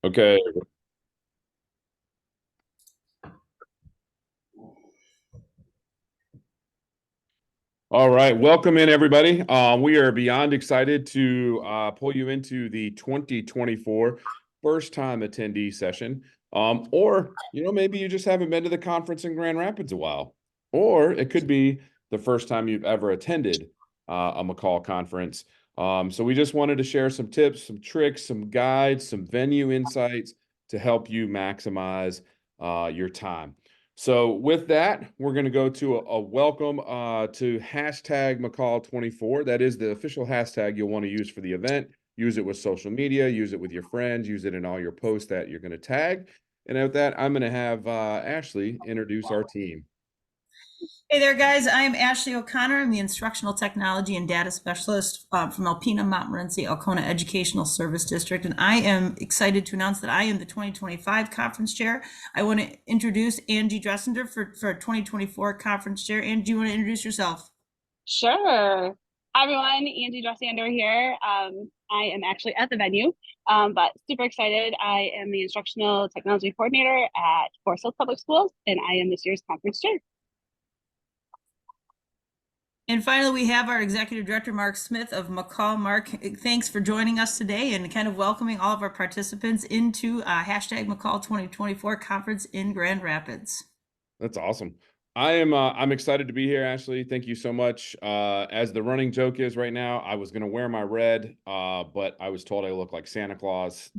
Okay. All right. Welcome in, everybody. We are beyond excited to pull you into the 2024 first time attendee session. Or, maybe you just haven't been to the conference in Grand Rapids a while. Or it could be the first time you've ever attended a MACUL conference. So we just wanted to share some tips, some tricks, some guides, some venue insights to help you maximize your time. So with that, we're going to go to a welcome to hashtag MACUL24. That is the official hashtag you'll want to use for the event. Use it with social media, use it with your friends, use it in all your posts that you're going to tag. And with that, I'm going to have Ashley introduce our team. Hey there, guys. I am Ashley O'Connor. I'm the Instructional Technology and Data Specialist from Alpena Montmorency Alcona Educational Service District, and I am excited to announce that I am the 2025 Conference Chair. I want to introduce Angie Dressender for 2024 Conference Chair. Angie, do you want to introduce yourself? Sure. Hi, everyone. Angie Dressander here. I am actually at the venue, but super excited. I am the Instructional Technology Coordinator at Forest Hills Public Schools, and I am this year's Conference Chair. And finally, we have our Executive Director, Mark Smith of MACUL. Mark, thanks for joining us today and kind of welcoming all of our participants into hashtag MACUL 2024 conference in Grand Rapids. That's awesome. I'm excited to be here, Ashley. Thank you so much. As the running joke is right now, I was going to wear my red, but I was told I look like Santa Claus.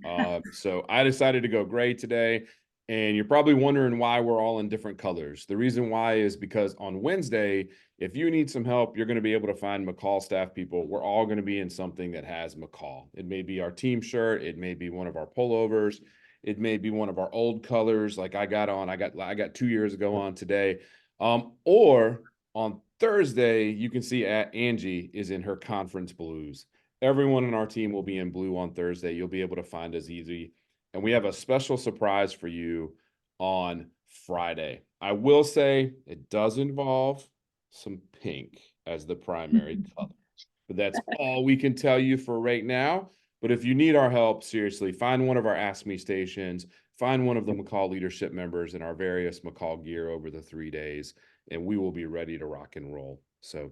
So I decided to go gray today. And you're probably wondering why we're all in different colors. The reason why is because on Wednesday, if you need some help, you're going to be able to find MACUL staff people. We're all going to be in something that has MACUL. It may be our team shirt. It may be one of our pullovers. It may be one of our old colors, like I got 2 years ago on today. Or on Thursday, you can see Angie is in her conference blues. Everyone in our team will be in blue on Thursday. You'll be able to find us easy. And we have a special surprise for you on Friday. I will say it does involve some pink as the primary color. But that's all we can tell you for right now. But if you need our help, seriously, find one of our Ask Me stations, find one of the MACUL leadership members in our various MACUL gear over the 3 days, and we will be ready to rock and roll. So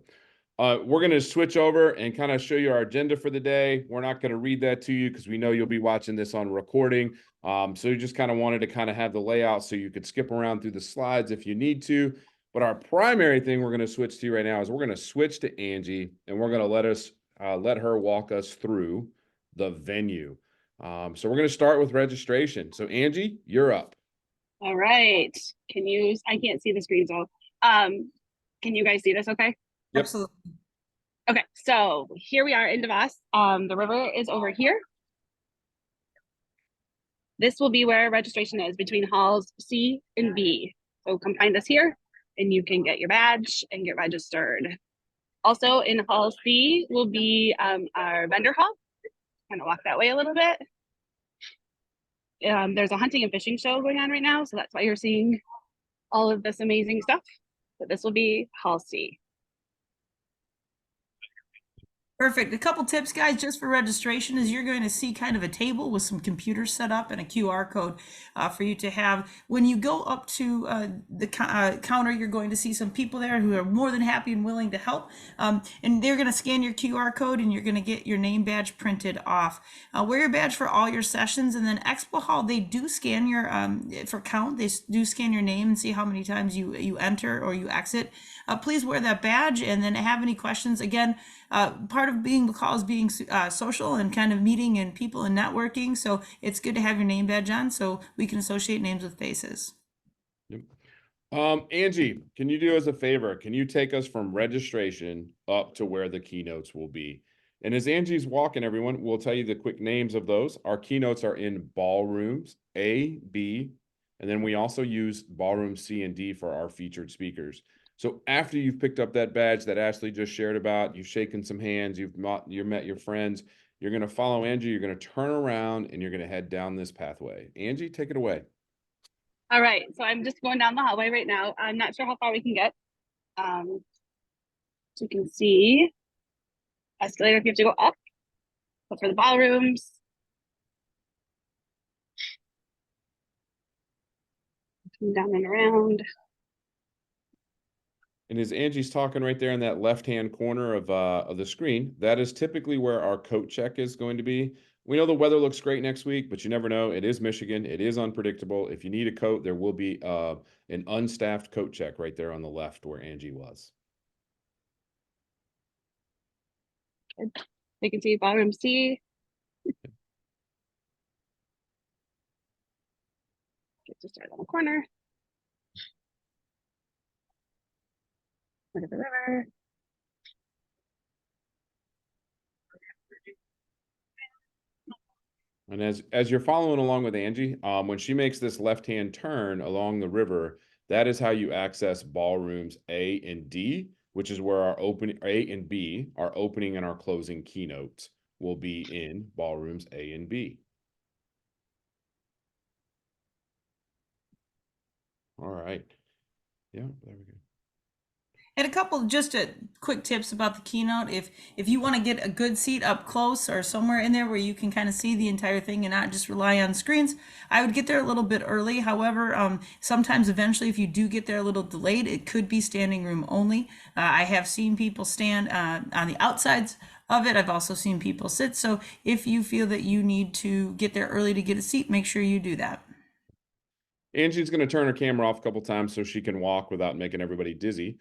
we're going to switch over and kind of show you our agenda for the day. We're not going to read that to you because we know you'll be watching this on recording. So you just kind of wanted to kind of have the layout so you could skip around through the slides if you need to. But our primary thing we're going to switch to right now is we're going to switch to Angie, and we're going to let her walk us through the venue. So we're going to start with registration. So Angie, you're up. All right. I can't see the screen, so can you guys see this okay? Yep. Absolutely. Okay, so here we are in DeVos. The river is over here. This will be where registration is between halls C and B. So come find us here and you can get your badge and get registered. Also in hall C will be our vendor hall. Kind of walk that way a little bit. There's a hunting and fishing show going on right now, so that's why you're seeing all of this amazing stuff. But this will be hall C. Perfect. A couple tips, guys, just for registration is you're going to see kind of a table with some computers set up and a QR code for you to have. When you go up to the counter, you're going to see some people there who are more than happy and willing to help. And they're going to scan your QR code and you're going to get your name badge printed off. Wear your badge for all your sessions. And then Expo Hall, they do scan your, for count, they do scan your name and see how many times you enter or you exit. Please wear that badge, and then have any questions. Again, part of being MACUL is being social and kind of meeting and people and networking. So it's good to have your name badge on so we can associate names with faces. Yep. Angie, can you do us a favor? Can you take us from registration up to where the keynotes will be? And as Angie's walking, everyone, we'll tell you the quick names of those. Our keynotes are in ballrooms A, B, and then we also use ballroom C and D for our featured speakers. So after you've picked up that badge that Ashley just shared about, you've shaken some hands, you've met your friends, you're going to follow Angie, you're going to turn around, and you're going to head down this pathway. Angie, take it away. All right, so I'm just going down the hallway right now. I'm not sure how far we can get. So you can see escalator if you have to go up. But for the ballrooms, down and around. And as Angie's talking right there in that left-hand corner of the screen, that is typically where our coat check is going to be. We know the weather looks great next week, but you never know. It is Michigan. It is unpredictable. If you need a coat, there will be an unstaffed coat check right there on the left where Angie was. Good. You can see ballroom C. Get to start on the corner. Look at the river. And as you're following along with Angie, when she makes this left-hand turn along the river, that is how you access ballrooms A and D, which is where our opening A and B, our opening and our closing keynotes will be in ballrooms A and B. All right. Yeah, there we go. And a couple just quick tips about the keynote. If you want to get a good seat up close or somewhere in there where you can kind of see the entire thing and not just rely on screens, I would get there a little bit early. However, sometimes eventually if you do get there a little delayed, it could be standing room only. I have seen people stand on the outsides of it. I've also seen people sit. So if you feel that you need to get there early to get a seat, make sure you do that. Angie's going to turn her camera off a couple times so she can walk without making everybody dizzy.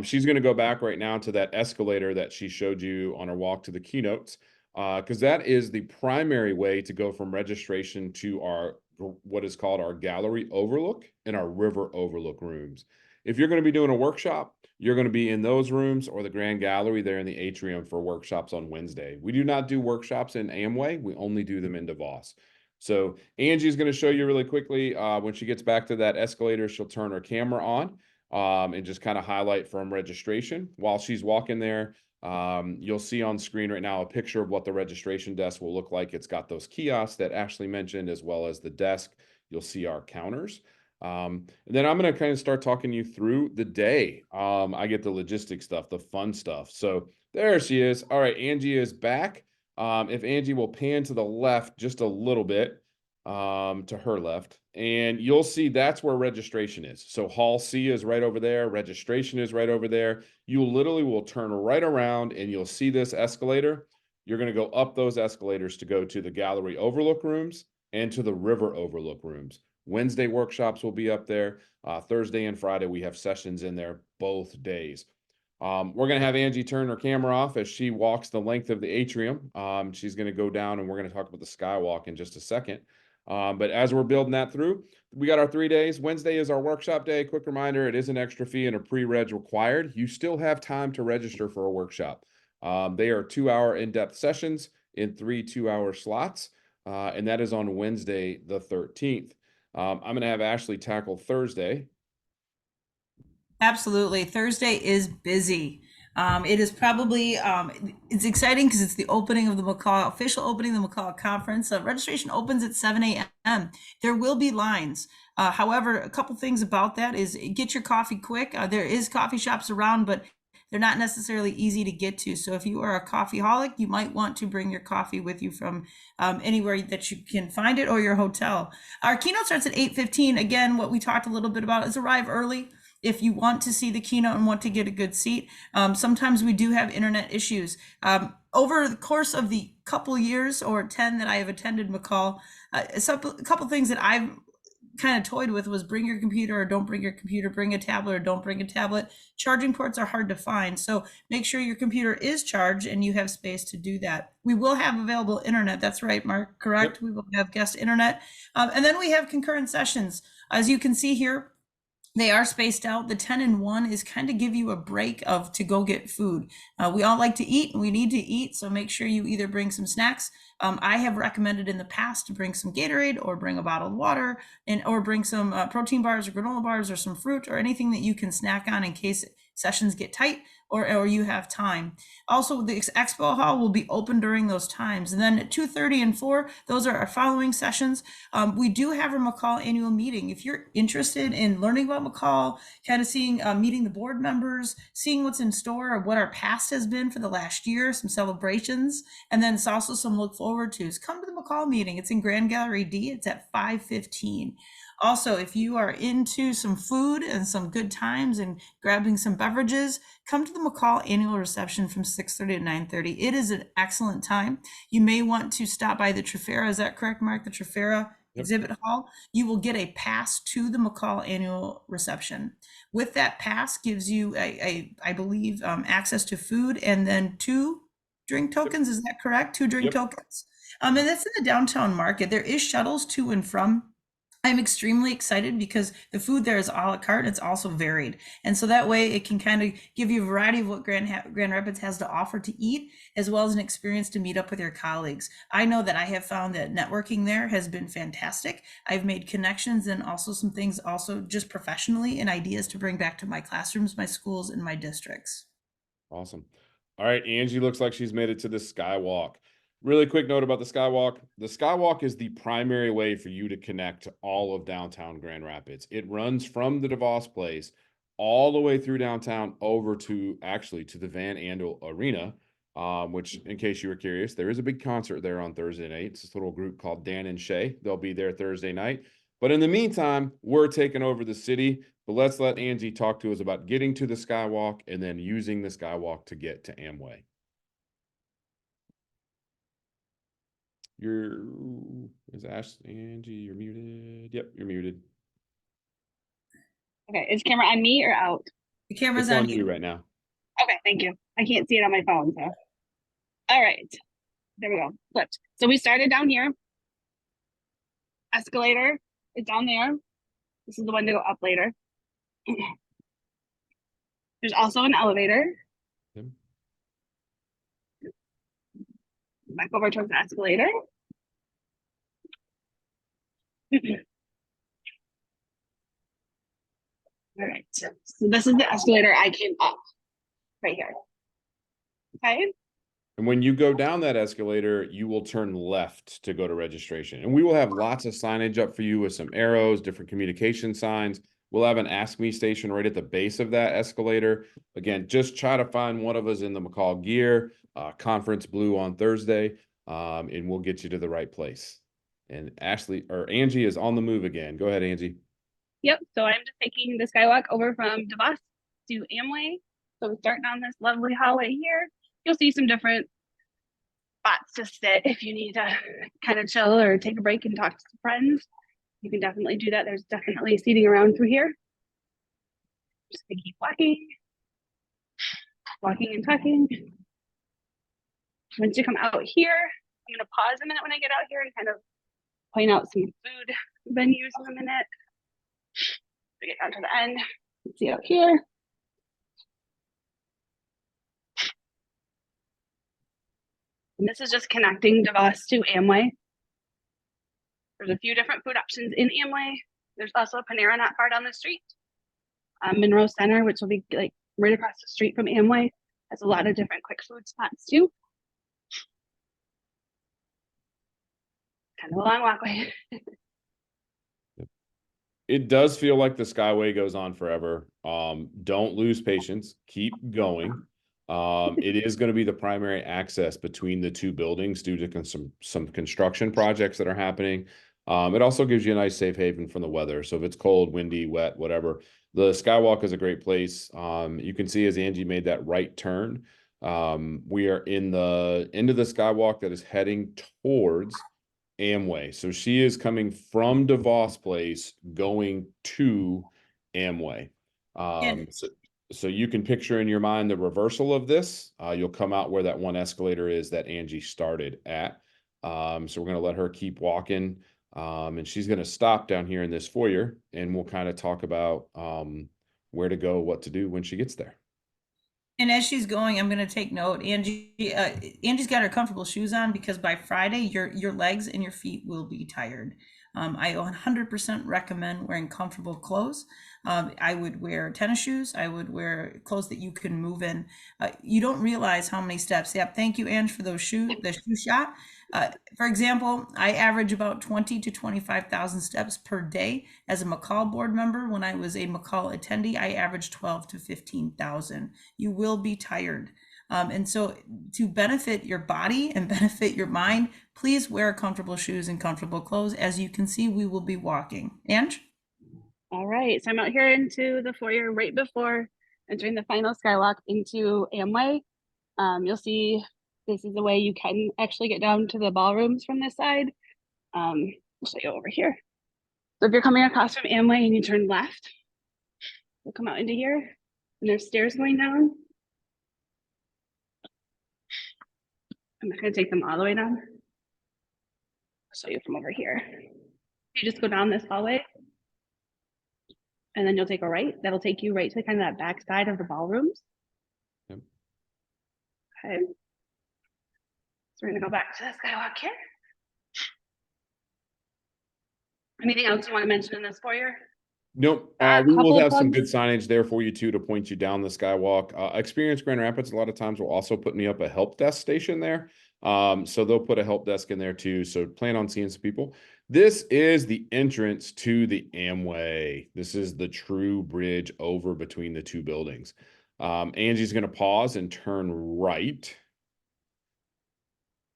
She's going to go back right now to that escalator that she showed you on her walk to the keynotes, because that is the primary way to go from registration to our what is called our gallery overlook and our river overlook rooms. If you're going to be doing a workshop, you're going to be in those rooms or the grand gallery there in the atrium for workshops on Wednesday. We do not do workshops in Amway. We only do them in DeVos. So Angie's going to show you really quickly when she gets back to that escalator, she'll turn her camera on and just kind of highlight from registration. While she's walking there, you'll see on screen right now a picture of what the registration desk will look like. It's got those kiosks that Ashley mentioned, as well as the desk. You'll see our counters. And then I'm going to kind of start talking you through the day. I get the logistic stuff, the fun stuff. So there she is. All right, Angie is back. If Angie will pan to the left just a little bit, to her left, and you'll see that's where registration is. So Hall C is right over there. Registration is right over there. You literally will turn right around and you'll see this escalator. You're going to go up those escalators to go to the gallery overlook rooms and to the river overlook rooms. Wednesday workshops will be up there. Thursday and Friday, we have sessions in there both days. We're going to have Angie turn her camera off as she walks the length of the atrium. She's going to go down and we're going to talk about the skywalk in just a second. But as we're building that through, we got our 3 days. Wednesday is our workshop day. Quick reminder, it is an extra fee and a pre-reg required. You still have time to register for a workshop. They are 2-hour in-depth sessions in 3 2-hour slots. And that is on Wednesday, the 13th. I'm going to have Ashley tackle Thursday. Absolutely. Thursday is busy. It is probably, it's exciting because it's the opening of the official opening of the MACUL Conference. Registration opens at 7 a.m. There will be lines. However, a couple things about that is get your coffee quick. There is coffee shops around, but they're not necessarily easy to get to. So if you are a coffeeholic, you might want to bring your coffee with you from anywhere that you can find it or your hotel. Our keynote starts at 8:15. Again, what we talked a little bit about is arrive early. If you want to see the keynote and want to get a good seat, sometimes we do have internet issues. Over the course of the couple years or 10 that I have attended MACUL, a couple things that I've kind of toyed with was bring your computer or don't bring your computer, bring a tablet or don't bring a tablet. Charging ports are hard to find, so make sure your computer is charged and you have space to do that. We will have available internet. That's right, Mark, correct? Yep. We will have guest internet. And then we have concurrent sessions. As you can see here, they are spaced out. The 10 and 1 is kind of give you a break to go get food. We all like to eat and we need to eat. So make sure you either bring some snacks. I have recommended in the past to bring some Gatorade or bring a bottle of water or bring some protein bars or granola bars or some fruit or anything that you can snack on in case sessions get tight. or you have time. Also, the expo hall will be open during those times. And then at 2:30 and 4, those are our following sessions. We do have our MACUL annual meeting. If you're interested in learning about MACUL, kind of seeing, meeting the board members, seeing what's in store, or what our past has been for the last year, some celebrations, and then it's also some look forward to, come to the MACUL meeting. It's in Grand Gallery D. It's at 5:15. Also, if you are into some food and some good times and grabbing some beverages, come to the MACUL annual reception from 6:30 to 9:30. It is an excellent time. You may want to stop by the Trifera. Is that correct, Mark? The Trifera exhibit hall. You will get a pass to the MACUL annual reception. With that pass gives you I believe, access to food and then 2 drink tokens. Is that correct? 2 drink tokens. And that's in the downtown market. There is shuttles to and from. I'm extremely excited because the food there is a la carte. It's also varied. And so that way it can kind of give you a variety of what Grand Rapids has to offer to eat, as well as an experience to meet up with your colleagues. I know that I have found that networking there has been fantastic. I've made connections and also some things also just professionally and ideas to bring back to my classrooms, my schools, and my districts. Awesome. All right, Angie looks like she's made it to the Skywalk. Really quick note about the Skywalk. The Skywalk is the primary way for you to connect to all of downtown Grand Rapids. It runs from the DeVos Place all the way through downtown over to actually to the Van Andel Arena, which, in case you were curious, there is a big concert there on Thursday night. It's this little group called Dan and Shay. They'll be there Thursday night. But in the meantime, we're taking over the city. But let's let Angie talk to us about getting to the Skywalk and then using the Skywalk to get to Amway. Is Angie, you're muted. Yep, you're muted. Okay, is camera on me or out? The camera's It's on you right now. Okay, thank you. I can't see it on my phone, so. All right, there we go, flipped. So we started down here. Escalator is down there. This is the one to go up later. There's also an elevator. Yep. Back over towards the escalator. All right, so this is the escalator I came up right here. Okay. And when you go down that escalator, you will turn left to go to registration. And we will have lots of signage up for you with some arrows, different communication signs. We'll have an Ask Me station right at the base of that escalator. Again, just try to find one of us in the MACUL gear, conference blue on Thursday, and we'll get you to the right place. And Angie is on the move again. Go ahead, Angie. Yep, so I'm just taking the Skywalk over from DeVos to Amway. So we start down this lovely hallway here. You'll see some different spots to sit if you need to kind of chill or take a break and talk to some friends. You can definitely do that. There's definitely seating around through here. Just gonna keep walking and talking. Once you come out here, I'm gonna pause a minute when I get out here and kind of point out some food venues in a minute. We get down to the end. See out here. And this is just connecting DeVos to Amway. There's a few different food options in Amway. There's also a Panera not far down the street. Monroe Center, which will be like right across the street from Amway, has a lot of different quick food spots too. Kind of a long walkway. It does feel like the Skyway goes on forever. Don't lose patience. Keep going. It is going to be the primary access between the two buildings due to some construction projects that are happening. It also gives you a nice safe haven from the weather. So if it's cold, windy, wet, whatever, the Skywalk is a great place. You can see as Angie made that right turn, we are in the end of the Skywalk that is heading towards Amway. So she is coming from DeVos Place going to Amway. So you can picture in your mind the reversal of this. You'll come out where that one escalator is that Angie started at. So we're going to let her keep walking. And she's going to stop down here in this foyer, and we'll kind of talk about where to go, what to do when she gets there. And as she's going, I'm going to take note. Angie's got her comfortable shoes on because by Friday, your legs and your feet will be tired. I 100% recommend wearing comfortable clothes. I would wear tennis shoes. I would wear clothes that you can move in. You don't realize how many steps. Yep. Thank you, Ange, for the shoe shot. For example, I average about 20 to 25,000 steps per day. As a MACUL board member, when I was a MACUL attendee, I averaged 12 to 15,000. You will be tired. And so to benefit your body and benefit your mind, please wear comfortable shoes and comfortable clothes. As you can see, we will be walking. Ange? All right, so I'm out here into the foyer right before entering the final skywalk into Amway. You'll see this is the way you can actually get down to the ballrooms from this side. I'll show you over here. So if you're coming across from Amway and you turn left, you'll come out into here and there's stairs going down. I'm not gonna take them all the way down. I'll show you from over here. You just go down this hallway and then you'll take a right. That'll take you right to kind of that back side of the ballrooms. Yep. Okay. So we're gonna go back to the skywalk here. Anything else you want to mention in this foyer? Nope. We will have some good signage there for you too to point you down the skywalk. Experience Grand Rapids a lot of times will also put me up a help desk station there. So they'll put a help desk in there too. So plan on seeing some people. This is the entrance to the Amway. This is the true bridge over between the two buildings. Angie's going to pause and turn right.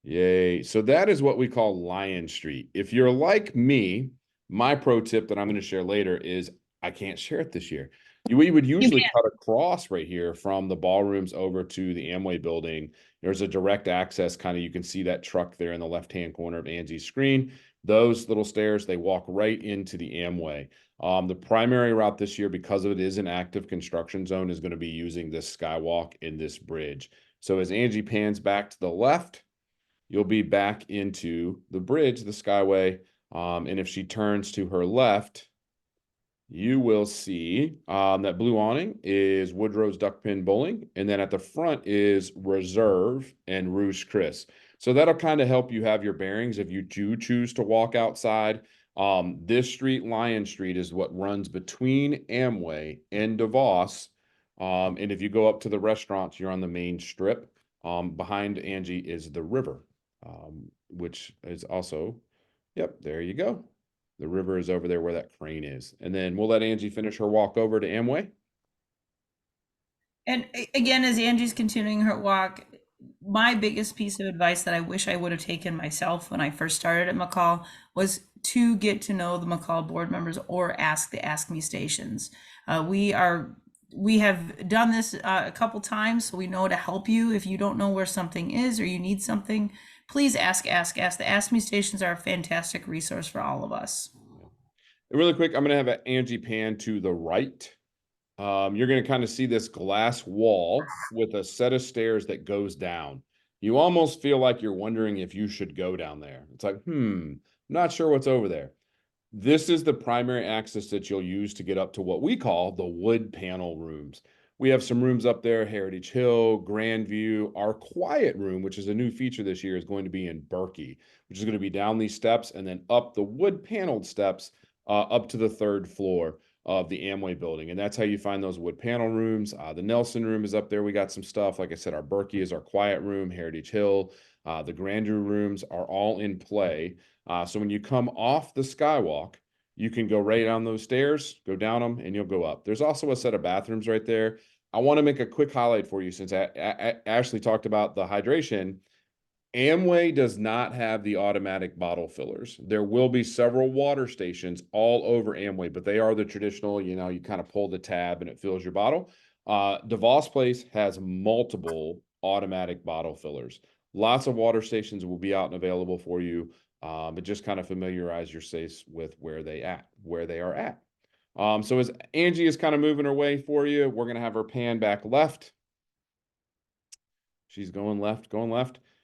Yay. So that is what we call Lion Street. If you're like me, my pro tip that I'm going to share later is I can't share it this year. We would usually cut across right here from the ballrooms over to the Amway building. There's a direct access kind of, you can see that truck there in the left-hand corner of Angie's screen. Those little stairs, they walk right into the Amway. The primary route this year, because it is an active construction zone, is going to be using this skywalk in this bridge. So as Angie pans back to the left, you'll be back into the bridge, the Skyway. And if she turns to her left, you will see that blue awning is Woodrow's Duckpin Bowling. And then at the front is Reserve and Rouge Chris. So that'll kind of help you have your bearings if you do choose to walk outside. This street, Lion Street, is what runs between Amway and DeVos. And if you go up to the restaurants, you're on the main strip. Behind Angie is the river. Which is also, yep, there you go. The river is over there where that crane is. And then we'll let Angie finish her walk over to Amway. And again, as Angie's continuing her walk, my biggest piece of advice that I wish I would have taken myself when I first started at MACUL was to get to know the MACUL board members or ask the Ask Me stations. We have done this a couple times, so we know to help you. If you don't know where something is or you need something, please ask. The Ask Me stations are a fantastic resource for all of us. Really quick, I'm going to have Angie pan to the right. You're going to kind of see this glass wall with a set of stairs that goes down. You almost feel like you're wondering if you should go down there. It's like, not sure what's over there. This is the primary access that you'll use to get up to what we call the wood panel rooms. We have some rooms up there, Heritage Hill, Grandview. Our quiet room, which is a new feature this year, is going to be in Berkey, which is going to be down these steps and then up the wood paneled steps up to the third floor of the Amway building. And that's how you find those wood panel rooms. The Nelson room is up there. We got some stuff. Like I said, our Berkey is our quiet room, Heritage Hill. The Grandview rooms are all in play. So when you come off the skywalk, you can go right down those stairs, go down them, and you'll go up. There's also a set of bathrooms right there. I want to make a quick highlight for you since Ashley talked about the hydration. Amway does not have the automatic bottle fillers. There will be several water stations all over Amway, but they are the traditional, you kind of pull the tab and it fills your bottle. DeVos Place has multiple automatic bottle fillers. Lots of water stations will be out and available for you. But just kind of familiarize yourselves with where they are at. So as Angie is kind of moving her way for you, we're going to have her pan back left. She's going left.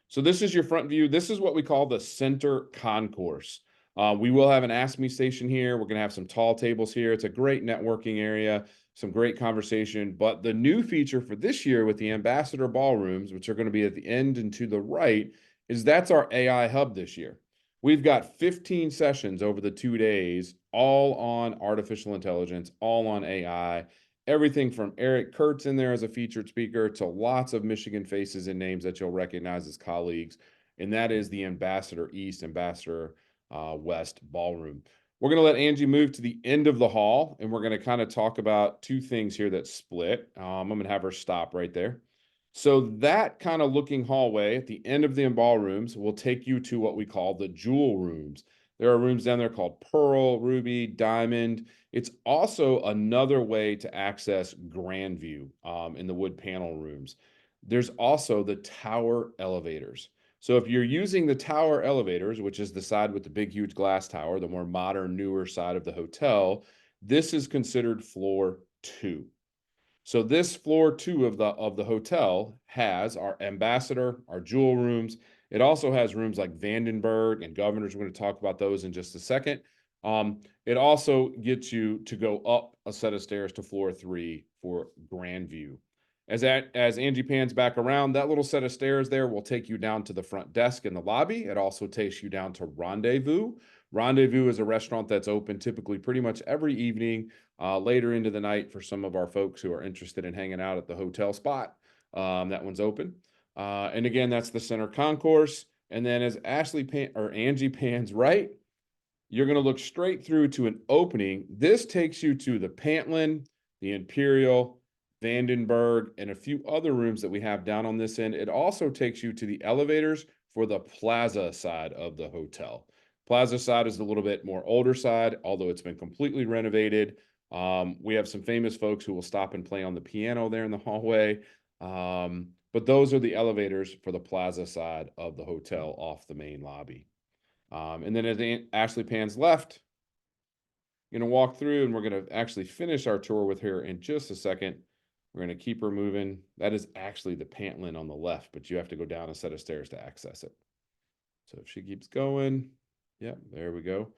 So this is your front view. This is what we call the center concourse. We will have an Ask Me station here. We're going to have some tall tables here. It's a great networking area, some great conversation. But the new feature for this year with the ambassador ballrooms, which are going to be at the end and to the right, is that's our AI hub this year. We've got 15 sessions over the 2 days, all on artificial intelligence, all on AI. Everything from Eric Kurtz in there as a featured speaker to lots of Michigan faces and names that you'll recognize as colleagues. And that is the Ambassador East, Ambassador West Ballroom. We're going to let Angie move to the end of the hall, and we're going to kind of talk about two things here that split. I'm going to have her stop right there. So that kind of looking hallway at the end of the ballrooms will take you to what we call the jewel rooms. There are rooms down there called Pearl, Ruby, Diamond. It's also another way to access Grand View in the wood panel rooms. There's also the tower elevators. So if you're using the tower elevators, which is the side with the big, huge glass tower, the more modern, newer side of the hotel, this is considered floor 2. So this floor 2 of the hotel has our ambassador, our jewel rooms. It also has rooms like Vandenberg and Governors. We're going to talk about those in just a second. It also gets you to go up a set of stairs to floor 3 for Grand View. As Angie pans back around, that little set of stairs there will take you down to the front desk in the lobby. It also takes you down to Rendezvous. Rendezvous is a restaurant that's open typically pretty much every evening, later into the night for some of our folks who are interested in hanging out at the hotel spot. That one's open. And again, that's the center concourse. And then as Angie pans right, you're going to look straight through to an opening. This takes you to the Pantlin, the Imperial, Vandenberg, and a few other rooms that we have down on this end. It also takes you to the elevators for the plaza side of the hotel. Plaza side is a little bit more older side, although it's been completely renovated. We have some famous folks who will stop and play on the piano there in the hallway. But those are the elevators for the plaza side of the hotel off the main lobby. And then as Ashley pans left, you're going to walk through and we're going to actually finish our tour with her in just a second. We're going to keep her moving. That is actually the Pantlin on the left, but you have to go down a set of stairs to access it. So if she keeps going, yeah, there we go.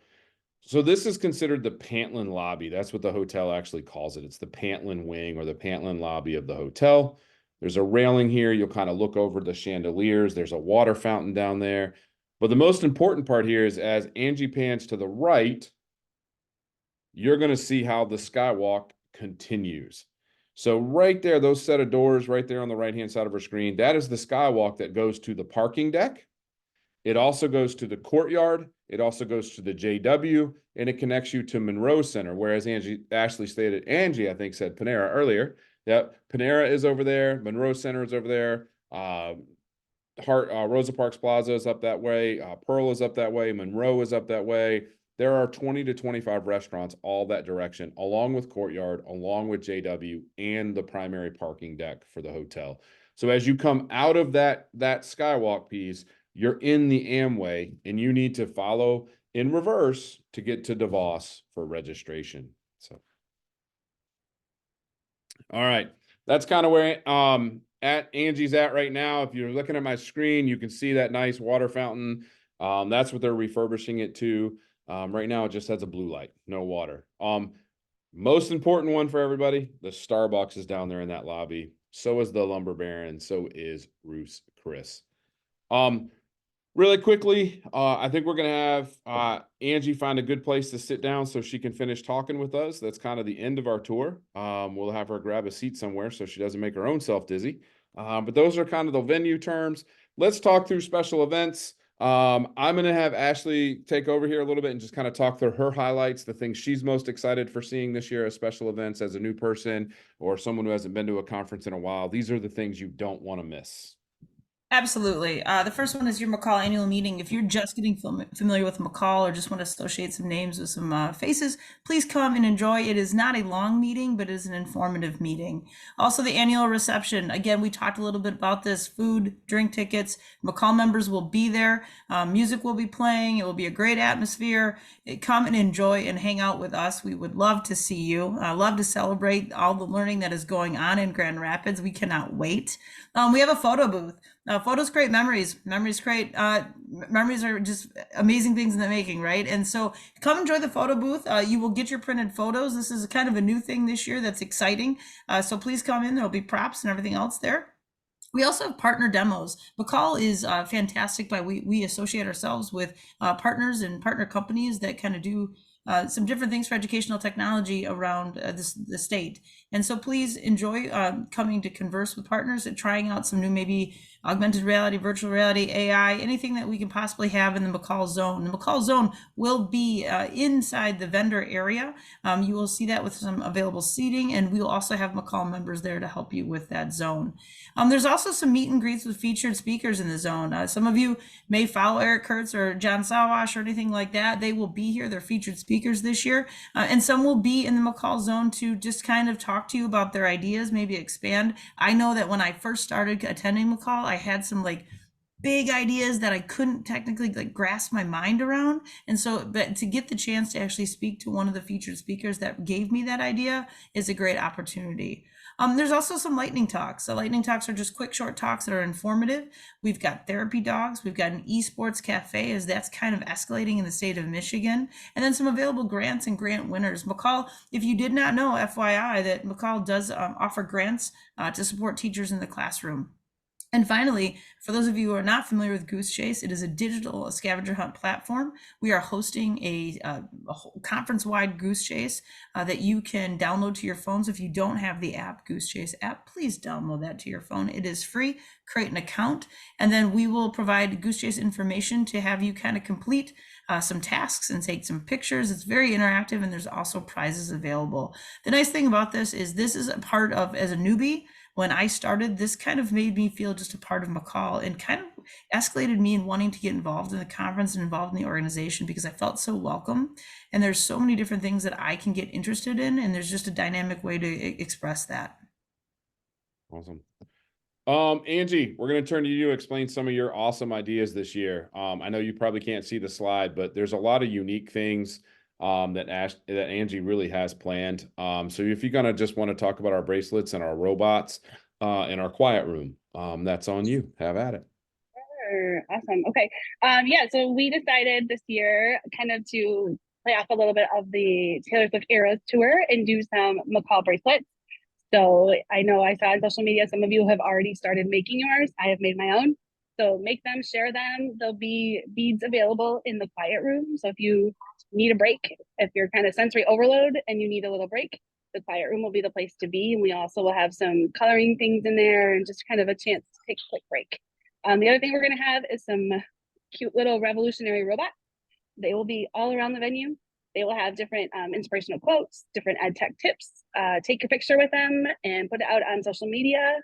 So this is considered the Pantlin lobby. That's what the hotel actually calls it. It's the Pantlin wing or the Pantlin lobby of the hotel. There's a railing here. You'll kind of look over the chandeliers. There's a water fountain down there. But the most important part here is as Angie pans to the right, you're going to see how the skywalk continues. So right there, those set of doors right there on the right-hand side of her screen, that is the skywalk that goes to the parking deck. It also goes to the courtyard. It also goes to the JW, and it connects you to Monroe Center. Whereas Ashley stated, Angie, I think, said Panera earlier. Yep, Panera is over there. Monroe Center is over there. Rosa Parks Plaza is up that way. Pearl is up that way. Monroe is up that way. There are 20 to 25 restaurants all that direction, along with courtyard, along with JW, and the primary parking deck for the hotel. So as you come out of that skywalk piece, you're in the Amway, and you need to follow in reverse to get to DeVos for registration. So, all right, that's kind of where at Angie's at right now. If you're looking at my screen, you can see that nice water fountain. That's what they're refurbishing it to. Right now, it just has a blue light, no water. Most important one for everybody, the Starbucks is down there in that lobby. So is the Lumber Baron. So is Ruth's Chris. Really quickly, I think we're going to have Angie find a good place to sit down so she can finish talking with us. That's kind of the end of our tour. We'll have her grab a seat somewhere so she doesn't make her own self dizzy. But those are kind of the venue terms. Let's talk through special events. I'm going to have Ashley take over here a little bit and just kind of talk through her highlights, the things she's most excited for seeing this year as special events as a new person or someone who hasn't been to a conference in a while. These are the things you don't want to miss. Absolutely. The first one is your MACUL annual meeting. If you're just getting familiar with MACUL or just want to associate some names with some faces, please come and enjoy. It is not a long meeting, but it is an informative meeting. Also, the annual reception. Again, we talked a little bit about this. Food, drink tickets. MACUL members will be there. Music will be playing. It will be a great atmosphere. Come and enjoy and hang out with us. We would love to see you. Love to celebrate all the learning that is going on in Grand Rapids. We cannot wait. We have a photo booth. Photos create memories. Memories are just amazing things in the making, right? And so come enjoy the photo booth. You will get your printed photos. This is kind of a new thing this year that's exciting. So please come in. There'll be props and everything else there. We also have partner demos. MACUL is fantastic. We associate ourselves with partners and partner companies that kind of do some different things for educational technology around the state. And so please enjoy coming to converse with partners and trying out some new, maybe augmented reality, virtual reality, AI, anything that we can possibly have in the MACUL zone. The MACUL zone will be inside the vendor area. You will see that with some available seating, and we will also have MACUL members there to help you with that zone. There's also some meet and greets with featured speakers in the zone. Some of you may follow Eric Kurtz or John Sawash or anything like that. They will be here. They're featured speakers this year. And some will be in the MACUL zone to just kind of talk to you about their ideas, maybe expand. I know that when I first started attending MACUL, I had some like big ideas that I couldn't technically like grasp my mind around. And so, but to get the chance to actually speak to one of the featured speakers that gave me that idea is a great opportunity. There's also some lightning talks. So lightning talks are just quick, short talks that are informative. We've got therapy dogs. We've got an esports cafe, as that's kind of escalating in the state of Michigan. And then some available grants and grant winners. MACUL, if you did not know, FYI, that MACUL does offer grants to support teachers in the classroom. And finally, for those of you who are not familiar with Goose Chase, it is a digital scavenger hunt platform. We are hosting a conference-wide Goose Chase that you can download to your phones. If you don't have the app, Goose Chase app, please download that to your phone. It is free. Create an account, and then we will provide Goose Chase information to have you kind of complete some tasks and take some pictures. It's very interactive, and there's also prizes available. The nice thing about this is a part of, as a newbie, when I started, this kind of made me feel just a part of MACUL and kind of escalated me in wanting to get involved in the conference and involved in the organization because I felt so welcome. And there's so many different things that I can get interested in, and there's just a dynamic way to express that. Awesome. Angie, we're going to turn to you to explain some of your awesome ideas this year. I know you probably can't see the slide, but there's a lot of unique things that Angie really has planned. So if you're going to just want to talk about our bracelets and our robots in our quiet room, that's on you. Have at it. Sure. Awesome. Okay. Yeah, so we decided this year kind of to play off a little bit of the Taylor Swift Eras tour and do some MACUL bracelets. So I know I saw on social media, some of you have already started making yours. I have made my own. So make them, share them. There'll be beads available in the quiet room. So if you need a break, if you're kind of sensory overload and you need a little break, the quiet room will be the place to be. And we also will have some coloring things in there and just kind of a chance to take a quick break. The other thing we're going to have is some cute little revolutionary robots. They will be all around the venue. They will have different inspirational quotes, different ed tech tips. Take your picture with them and put it out on social media.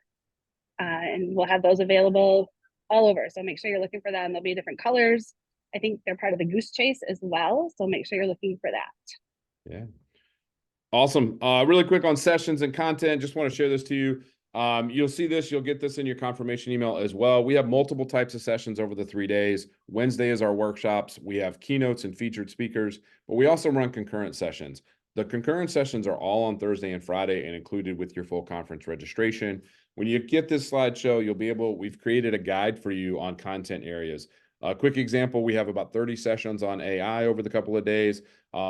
And we'll have those available all over. So make sure you're looking for them. There'll be different colors. I think they're part of the Goose Chase as well. So make sure you're looking for that. Yeah. Awesome. Really quick on sessions and content. Just want to share this to you. You'll see this, you'll get this in your confirmation email as well. We have multiple types of sessions over the 3 days. Wednesday is our workshops. We have keynotes and featured speakers, but we also run concurrent sessions. The concurrent sessions are all on Thursday and Friday and included with your full conference registration. When you get this slideshow, we've created a guide for you on content areas. A quick example, we have about 30 sessions on AI over the couple of days.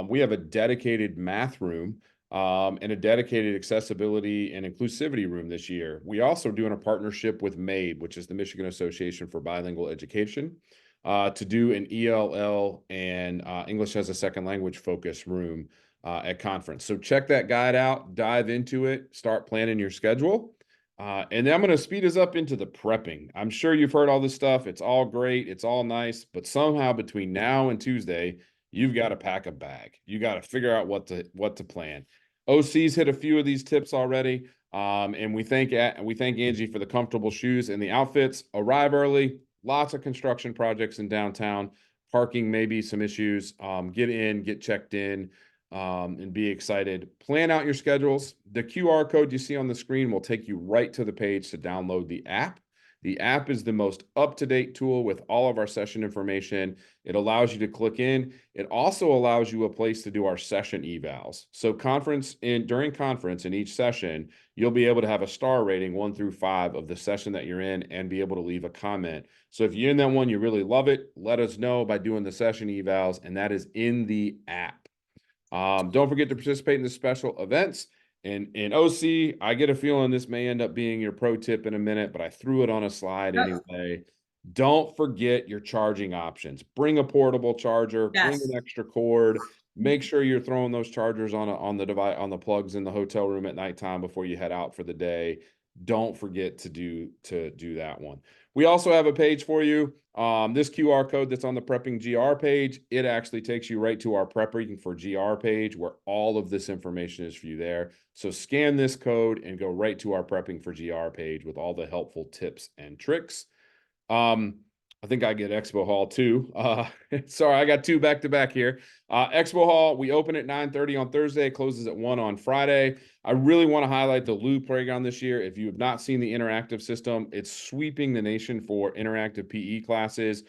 We have a dedicated math room and a dedicated accessibility and inclusivity room this year. We also doing a partnership with MABE, which is the Michigan Association for Bilingual Education, to do an ELL and English as a second language focus room at conference. So check that guide out, dive into it, start planning your schedule. And then I'm going to speed us up into the prepping. I'm sure you've heard all this stuff. It's all great. It's all nice. But somehow between now and Tuesday, you've got to pack a bag. You got to figure out what to plan. OC's hit a few of these tips already. And we thank Angie for the comfortable shoes and the outfits. Arrive early. Lots of construction projects in downtown. Parking may be some issues. Get in, get checked in. And be excited. Plan out your schedules. The QR code you see on the screen will take you right to the page to download the app. The app is the most up-to-date tool with all of our session information. It allows you to click in. It also allows you a place to do our session evals. So during conference in each session, you'll be able to have a star rating 1 through 5 of the session that you're in and be able to leave a comment. So if you're in that one, you really love it, let us know by doing the session evals, and that is in the app. Don't forget to participate in the special events. And OC, I get a feeling this may end up being your pro tip in a minute, but I threw it on a slide anyway. Don't forget your charging options. Bring a portable charger, bring Yes. an extra cord. Make sure you're throwing those chargers on the device, on the plugs in the hotel room at nighttime before you head out for the day. Don't forget to do that one. We also have a page for you. This QR code that's on the Prepping GR page, it actually takes you right to our Prepping for GR page where all of this information is for you there. So scan this code and go right to our Prepping for GR page with all the helpful tips and tricks. I think I get Expo Hall too. Sorry, I got two back to back here. Expo Hall, we open at 9:30 on Thursday, closes at 1 on Friday. I really want to highlight the Lou Playground this year. If you have not seen the interactive system, it's sweeping the nation for interactive PE classes.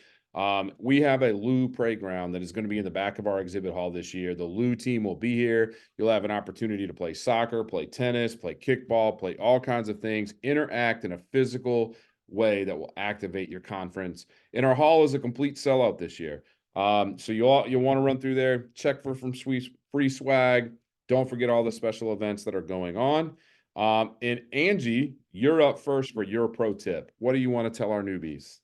We have a Lou Playground that is going to be in the back of our exhibit hall this year. The Lou team will be here. You'll have an opportunity to play soccer, play tennis, play kickball, play all kinds of things, interact in a physical way that will activate your conference. And our hall is a complete sellout this year. So you'll want to run through there, check for some free swag. Don't forget all the special events that are going on. And Angie, you're up first for your pro tip. What do you want to tell our newbies?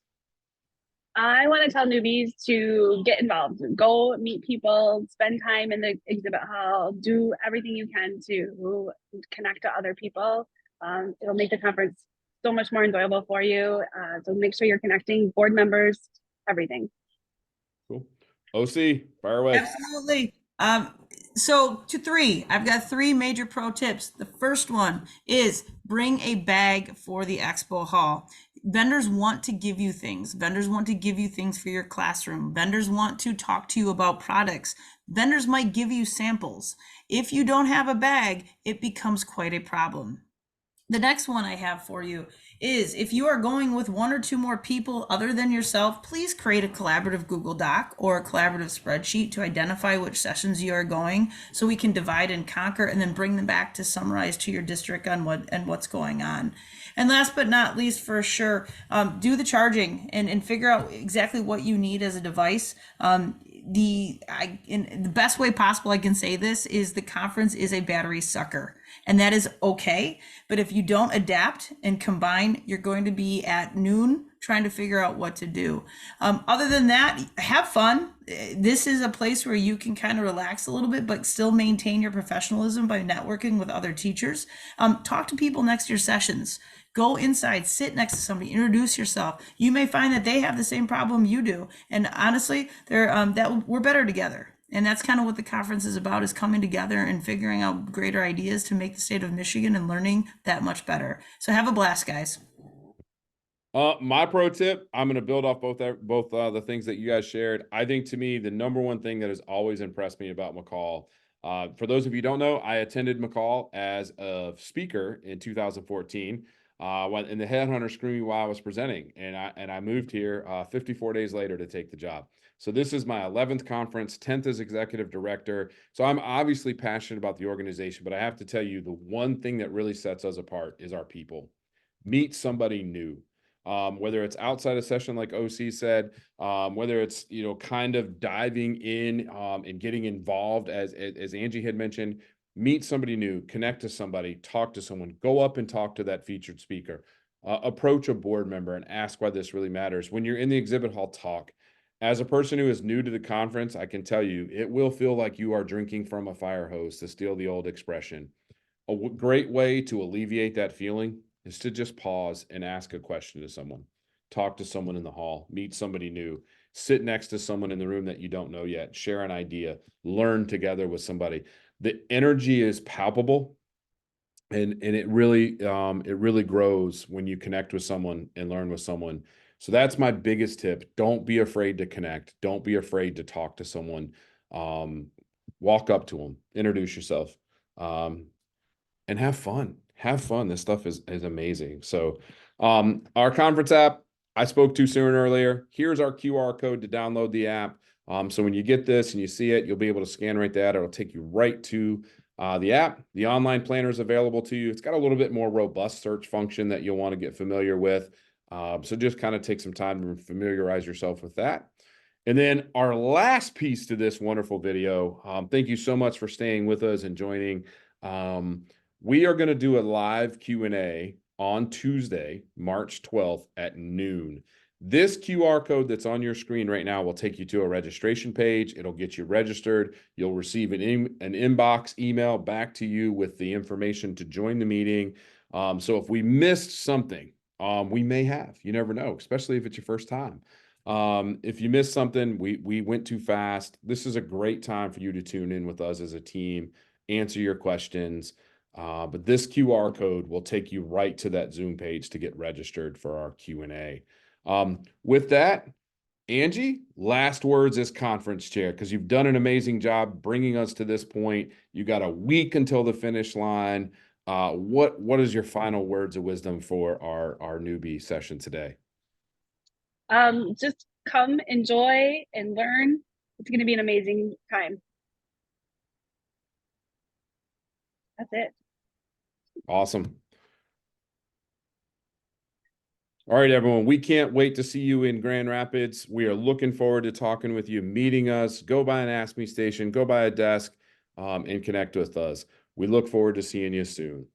I want to tell newbies to get involved, go meet people, spend time in the exhibit hall, do everything you can to connect to other people. It'll make the conference so much more enjoyable for you. So make sure you're connecting board members, everything. Cool. OC, fire away. Absolutely. So to three, I've got three major pro tips. The first one is bring a bag for the expo hall. Vendors want to give you things. Vendors want to give you things for your classroom. Vendors want to talk to you about products. Vendors might give you samples. If you don't have a bag, it becomes quite a problem. The next one I have for you is if you are going with one or two more people other than yourself, please create a collaborative Google Doc or a collaborative spreadsheet to identify which sessions you are going so we can divide and conquer and then bring them back to summarize to your district on what's going on. And last but not least, for sure, do the charging and figure out exactly what you need as a device. In the best way possible I can say this is the conference is a battery sucker, and that is okay. But if you don't adapt and combine, you're going to be at noon trying to figure out what to do. Other than that, have fun. This is a place where you can kind of relax a little bit, but still maintain your professionalism by networking with other teachers. Talk to people next to your sessions. Go inside, sit next to somebody, introduce yourself. You may find that they have the same problem you do, and honestly, we're better together. And that's kind of what the conference is about, is coming together and figuring out greater ideas to make the state of Michigan and learning that much better. So have a blast, guys. My pro tip, I'm going to build off both the things that you guys shared. I think to me, the number one thing that has always impressed me about MACUL, for those of you who don't know, I attended MACUL as a speaker in 2014. And the headhunter screwed me while I was presenting, and I moved here 54 days later to take the job. So this is my 11th conference, 10th as executive director. So I'm obviously passionate about the organization, but I have to tell you, the one thing that really sets us apart is our people. Meet somebody new. Whether it's outside a session like OC said, whether it's kind of diving in and getting involved as Angie had mentioned. Meet somebody new, connect to somebody, talk to someone, go up and talk to that featured speaker, approach a board member and ask why this really matters. When you're in the exhibit hall, talk. As a person who is new to the conference, I can tell you, it will feel like you are drinking from a fire hose, to steal the old expression. A great way to alleviate that feeling is to just pause and ask a question to someone. Talk to someone in the hall, meet somebody new, sit next to someone in the room that you don't know yet, share an idea, learn together with somebody. The energy is palpable, and it really grows when you connect with someone and learn with someone. So that's my biggest tip. Don't be afraid to connect. Don't be afraid to talk to someone. Walk up to them, introduce yourself, and have fun. Have fun. This stuff is amazing. So our conference app, I spoke to soon earlier. Here's our QR code to download the app. So when you get this and you see it, you'll be able to scan right that. It'll take you right to the app. The online planner is available to you. It's got a little bit more robust search function that you'll want to get familiar with. So just kind of take some time to familiarize yourself with that. And then our last piece to this wonderful video, thank you so much for staying with us and joining. We are going to do a live Q&A on Tuesday, March 12th at noon. This QR code that's on your screen right now will take you to a registration page. It'll get you registered. You'll receive an inbox email back to you with the information to join the meeting. So if we missed something, we may have. You never know, especially if it's your first time. If you missed something, we went too fast. This is a great time for you to tune in with us as a team, answer your questions. But this QR code will take you right to that Zoom page to get registered for our Q&A. With that, Angie, last words as conference chair, because you've done an amazing job bringing us to this point. You got a week until the finish line. What is your final words of wisdom for our newbie session today? Just come, enjoy, and learn. It's going to be an amazing time. That's it. Awesome. All right, everyone. We can't wait to see you in Grand Rapids. We are looking forward to talking with you, meeting us. Go by an Ask Me station, go by a desk, and connect with us. We look forward to seeing you soon.